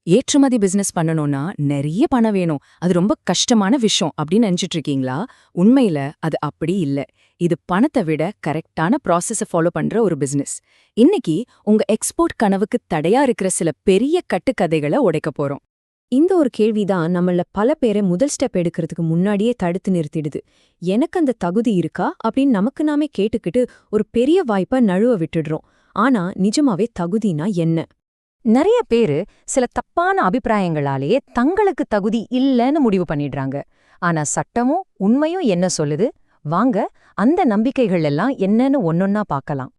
ஏற்றுமதி பிசினஸ் பண்ணணும்னா நிறைய பணம் வேணும், அது ரொம்ப கஷ்டமான விஷயம் அப்படின்னு நினைச்சிட்டு இருக்கீங்களா? உண்மையில அது அப்படி இல்ல. இது பணத்தை விட கரெக்டான ப்ராசஸ ஃபாலோ பண்ற ஒரு பிசினஸ். இன்னைக்கு உங்க எக்ஸ்போர்ட் கனவுக்கு தடையா இருக்கிற சில பெரிய கட்டுக்கதைகளை உடைக்க போறோம். இந்த ஒரு கேள்விதான் நம்மள பல பேரை முதல் ஸ்டெப் எடுக்கிறதுக்கு முன்னாடியே தடுத்து நிறுத்திடுது. எனக்கு அந்த தகுதி இருக்கா அப்படின்னு நமக்கு நாமே கேட்டுக்கிட்டு ஒரு பெரிய வாய்ப்பை நழுவ விட்டுடுறோம். ஆனா நிஜமாவே தகுதினா என்ன? நிறைய பேரு சில தப்பான அபிப்பிராயங்களாலேயே தங்களுக்கு தகுதி இல்லைன்னு முடிவு பண்ணிடுறாங்க. ஆனா சட்டமும் உண்மையும் என்ன சொல்லுது? வாங்க அந்த நம்பிக்கைகள் எல்லாம் என்னன்னு ஒன்னொன்னா பார்க்கலாம்.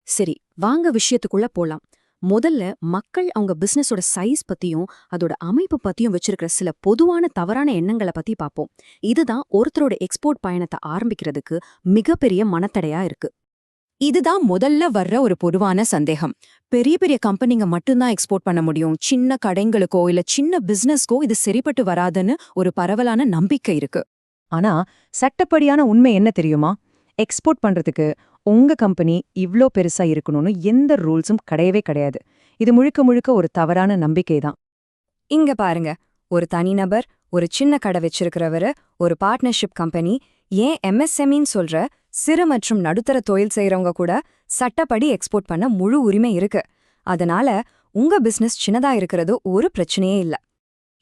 சரி, வாங்க விஷயத்துக்குள்ள போலாம். முதல்ல மக்கள் அவங்க பிசினஸோட சைஸ் பத்தியும் அதோட அமைப்பு பத்தியும் வச்சிருக்கிற சில பொதுவான தவறான எண்ணங்களை பத்தி பார்ப்போம். இதுதான் ஒருத்தரோட எக்ஸ்போர்ட் பயணத்தை ஆரம்பிக்கிறதுக்கு மிகப்பெரிய மனத்தடையா இருக்கு. இதுதான் முதல்ல வர்ற ஒரு பொதுவான சந்தேகம். பெரிய பெரிய கம்பெனிங்க மட்டும்தான் எக்ஸ்போர்ட் பண்ண முடியும், சின்ன கடைங்களுக்கோ இல்ல சின்ன பிசினஸ்க்கோ இது சரிப்பட்டு வராதுன்னு ஒரு பரவலான நம்பிக்கை இருக்கு. ஆனா சட்டப்படியான உண்மை என்ன தெரியுமா? எக்ஸ்போர்ட் பண்றதுக்கு உங்க கம்பெனி இவ்ளோ பெருசா இருக்கணும்னு எந்த ரூல்ஸும் கிடையவே கிடையாது. இது முழுக்க முழுக்க ஒரு தவறான நம்பிக்கை தான். இங்க பாருங்க, ஒரு தனிநபர், ஒரு சின்ன கடை வச்சிருக்கிறவரு, ஒரு பார்ட்னர்ஷிப் கம்பெனி, ஏன் எம்எஸ்எம்இன்னு சொல்ற சிறு மற்றும் நடுத்தர தொழில் செய்யறவங்க கூட சட்டப்படி எக்ஸ்போர்ட் பண்ண முழு உரிமை இருக்கு. அதனால உங்க பிசினஸ் சின்னதா இருக்கிறது ஒரு பிரச்சனையே இல்ல.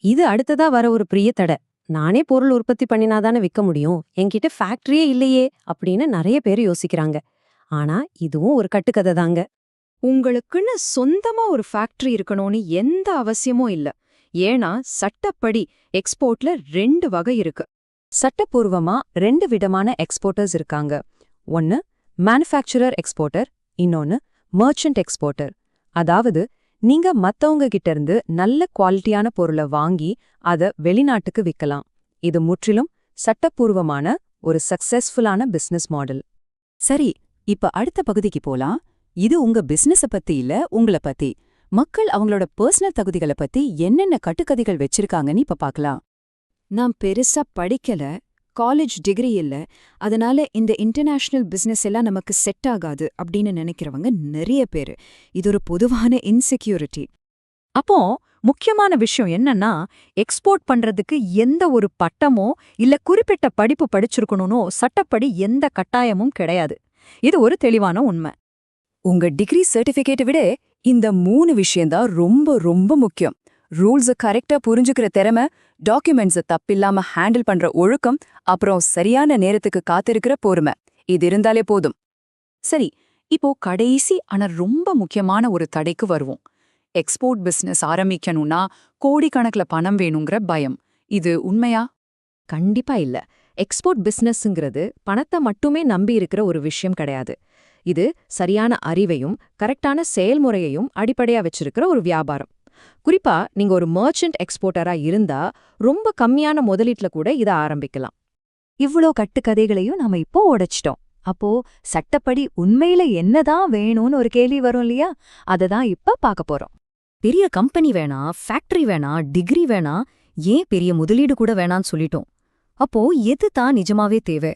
இது அடுத்ததா வர ஒரு பெரிய தடை. நானே பொருள் உற்பத்தி பண்ணினாதானே விற்க முடியும், என்கிட்ட ஃபேக்டரியே இல்லையே அப்படின்னு நிறைய பேர் யோசிக்கிறாங்க. ஆனா இதுவும் ஒரு கட்டுக்கதை தாங்க. உங்களுக்குன்னு சொந்தமா ஒரு ஃபேக்டரி இருக்கணும்னு எந்த அவசியமும் இல்ல. ஏன்னா சட்டப்படி எக்ஸ்போர்ட்ல 2 வகை இருக்கு. சட்டப்பூர்வமா 2 விதமான எக்ஸ்போர்ட்டர்ஸ் இருக்காங்க. ஒன்னு மேனுஃபேக்சரர் எக்ஸ்போர்ட்டர், இன்னொன்னு மர்ச்சன்ட் எக்ஸ்போர்ட்டர். அதாவது நீங்க மத்தவங்க கிட்ட இருந்து நல்ல குவாலிட்டியான பொருளை வாங்கி அத வெளிநாட்டுக்கு விற்கலாம். இது முற்றிலும் சட்டப்பூர்வமான ஒரு சக்சஸ்ஃபுல்லான பிசினஸ் மாடல். சரி, இப்ப அடுத்த பகுதிக்கு போலாம். இது உங்க பிசினஸ பத்தி இல்ல, உங்கள பத்தி. மக்கள் அவங்களோட பர்சனல் தகுதிகளை பத்தி என்னென்ன கட்டுக்கதைகள் வச்சிருக்காங்கன்னு இப்ப பார்க்கலாம். நான் பெருசா படிக்கல, காலேஜ் டிகிரி இல்ல, அதனால இந்த இன்டர்நேஷனல் பிசினஸ் எல்லாம் நமக்கு செட் ஆகாது அப்படின்னு நினைக்கிறவங்க நிறைய பேரு. இது ஒரு பொதுவான இன்செக்யூரிட்டி. அப்போ முக்கியமான விஷயம் என்னன்னா, எக்ஸ்போர்ட் பண்றதுக்கு எந்த ஒரு பட்டமோ இல்ல குறிப்பிட்ட படிப்பு படிச்சிருக்கணும்னோ சட்டப்படி எந்த கட்டாயமும் கிடையாது. இது ஒரு தெளிவான உண்மை. உங்க டிகிரி சர்டிபிகேட்டை விட இந்த 3 விஷயம்தான் ரொம்ப ரொம்ப முக்கியம். ரூல்ஸை கரெக்டா புரிஞ்சுக்கிற திறமை, டாக்குமெண்ட்ஸை தப்பில்லாம ஹேண்டில் பண்ற ஒழுக்கம், அப்புறம் சரியான நேரத்துக்கு காத்திருக்கிற பொறுமை. இது இருந்தாலே போதும். சரி, இப்போ கடைசி ஆனா ரொம்ப முக்கியமான ஒரு தடைக்கு வருவோம். எக்ஸ்போர்ட் பிசினஸ் ஆரம்பிக்கணும்னா கோடிக்கணக்கில் பணம் வேணுங்கிற பயம். இது உண்மையா? கண்டிப்பா இல்ல. எக்ஸ்போர்ட் பிசினஸ்ங்கிறது பணத்தை மட்டுமே நம்பி இருக்கிற ஒரு விஷயம் கிடையாது. இது சரியான அறிவையும் கரெக்டான செயல்முறையையும் அடிப்படையா வச்சிருக்கிற ஒரு வியாபாரம். குறிப்பா நீங்க ஒரு மர்ச்சன்ட் எக்ஸ்போர்ட்டரா இருந்தா ரொம்ப கம்மியான முதலீட்டுல கூட இத ஆரம்பிக்கலாம். இவ்ளோ கட்டுக்கதைகளையும் நாம இப்போ உடைச்சிட்டோம். அப்போ சட்டப்படி உண்மையில என்னதான் வேணும்னு ஒரு கேள்வி வரும் இல்லையா? அததான் இப்ப பார்க்க போறோம். பெரிய கம்பெனி வேணா, ஃபேக்டரி வேணா, டிகிரி வேணா, ஏன் பெரிய முதலீடு கூட வேணான்னு சொல்லிட்டோம். அப்போ எதுதான் நிஜமாவே தேவை?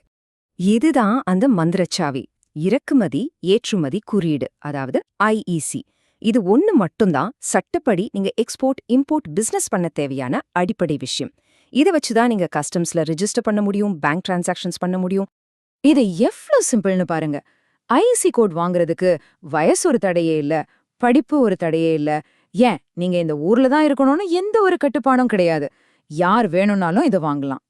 இதுதான் அந்த மந்திரச்சாவி. இறக்குமதி ஏற்றுமதி குறியீடு, அதாவது ஐஇசி. இது ஒன்னு மட்டும்தான் சட்டப்படி நீங்க எக்ஸ்போர்ட் இம்போர்ட் பிசினஸ் பண்ண தேவையான அடிப்படை விஷயம். இதை வச்சுதான் நீங்க கஸ்டம்ஸ்ல ரெஜிஸ்டர் பண்ண முடியும், பேங்க் டிரான்சாக்ஷன்ஸ் பண்ண முடியும். இது எவ்வளவு சிம்பிள்னு பாருங்க. ஐஇசி கோட் வாங்குறதுக்கு வயசு ஒரு தடையே இல்ல, படிப்பு ஒரு தடையே இல்ல. ஏன், நீங்க இந்த ஊர்ல தான் இருக்கணும்னு எந்த ஒரு கட்டுப்பாடும் கிடையாது. யார் வேணும்னாலும் இதை வாங்கலாம்.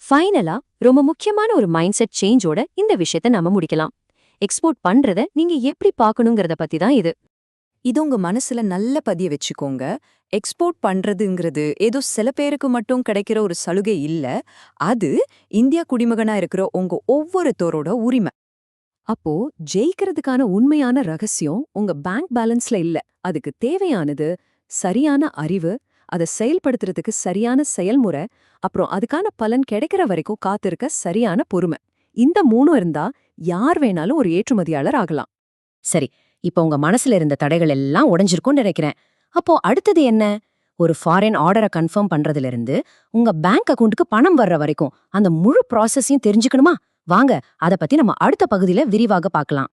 ஃபைனலா ரொம்ப முக்கியமான ஒரு மைண்ட் செட் சேஞ்சோட இந்த விஷயத்தை நம்ம முடிக்கலாம். எக்ஸ்போர்ட் பண்றத நீங்க எப்படி பார்க்கணுங்கிறத பத்தி தான் இது. இது உங்க மனசுல நல்ல பதிய வச்சுக்கோங்க. எக்ஸ்போர்ட் பண்றதுங்கிறது ஏதோ சில பேருக்கு மட்டும் கிடைக்கிற ஒரு சலுகை இல்ல. அது இந்தியா குடிமகனா இருக்கிற உங்க ஒவ்வொருத்தரோட உரிமை. அப்போ ஜெயிக்கிறதுக்கான உண்மையான ரகசியம் உங்க பேங்க் பேலன்ஸ்ல இல்ல. அதுக்கு தேவையானது சரியான அறிவு, அதை செயல்படுத்துறதுக்கு சரியான செயல்முறை, அப்புறம் அதுக்கான பலன் கிடைக்கிற வரைக்கும் காத்திருக்க சரியான பொறுமை. இந்த 3 இருந்தா யார் வேணாலும் ஒரு ஏற்றுமதியாளர் ஆகலாம். சரி, இப்ப உங்க மனசுல இருந்த தடைகள் எல்லாம் உடைஞ்சிருக்கும்னு நினைக்கிறேன். அப்போ அடுத்தது என்ன? ஒரு ஃபாரின் ஆர்டரை கன்ஃபார்ம் பண்றதுல இருந்து உங்க பேங்க் அக்கவுண்ட்டுக்கு பணம் வர்ற வரைக்கும் அந்த முழு ப்ராசஸையும் தெரிஞ்சுக்கணுமா? வாங்க, அத பத்தி நம்ம அடுத்த பகுதியில விரிவாக பார்க்கலாம்.